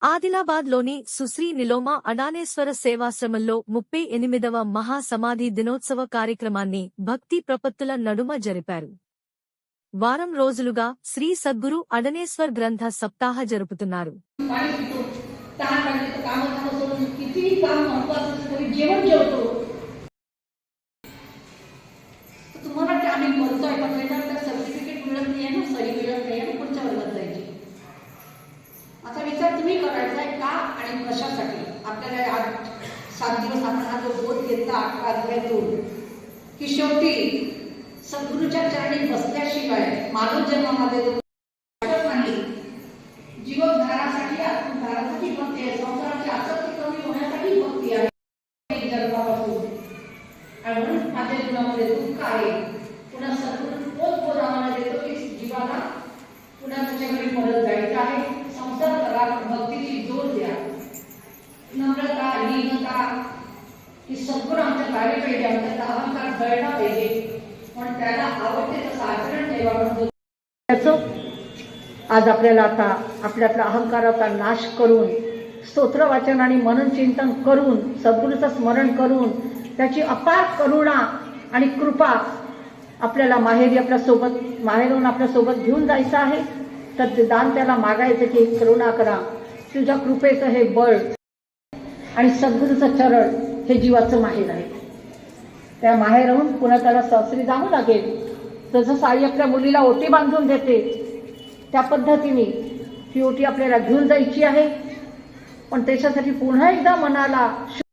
ఆదిలాబాద్లోని సుశ్రీ నిలోమా అడానేశ్వర సేవాశ్రమంలో 38వ మహాసమాధి దినోత్సవ కార్యక్రమాన్ని భక్తి ప్రపత్తుల నడుమ జరిపారు. వారం రోజులుగా శ్రీ సద్గురు అడనేశ్వర్ గ్రంథ సప్తాహ జరుపుతున్నారు. आता विचार तुम्ही करायचा आहे का आणि कशासाठी. आपल्याला आज 7 दिवस आपण हा जो बोध घेतला 8 अध्यायातून की शेवटी सद्गुरूच्या चरणी बसल्याशिवाय मानव जन्मामध्ये नाही. जीवनधारासाठी आत्मधारासाठी भक्ती आहे, संसाराची आसक्ती कमी होण्यासाठी भक्ती आहे जन्मापासून. आणि म्हणून माझ्या जीवनामध्ये दुःख आहे. पुन्हा सद्गुरू तोच बोध आम्हाला देतो की जीवाला पुन्हा त्याच्या घरी परत जायचं आहे. संसार करा, भक्तीची जोर द्या. नम्रता, लीनता ही सद्गुण आमच्या गावी पाहिजे. आमचा अहंकार जळला पाहिजे, पण त्याला आवडते तसं आचरण ठेवा. त्याचं आज आपल्याला आता आपल्या अहंकाराचा नाश करून स्तोत्र वाचन आणि मनन चिंतन करून सद्गुरूचं स्मरण करून त्याची अपार करुणा आणि कृपा आपल्याला माहेरून आपल्या सोबत घेऊन जायचं आहे. तर दान त्याला मागायचं की करुणा करा, तुझ्या कृपेचं हे बळ आणि सद्गुरूचं चरण हे जीवाचं माहेर आहे. त्या माहेरहून पुन्हा त्याला सासरी जावं लागेल. जसं साई आपल्या मुलीला ओटी बांधून देते त्या पद्धतीने ही ओटी आपल्याला घेऊन जायची आहे. पण त्याच्यासाठी पुन्हा एकदा मनाला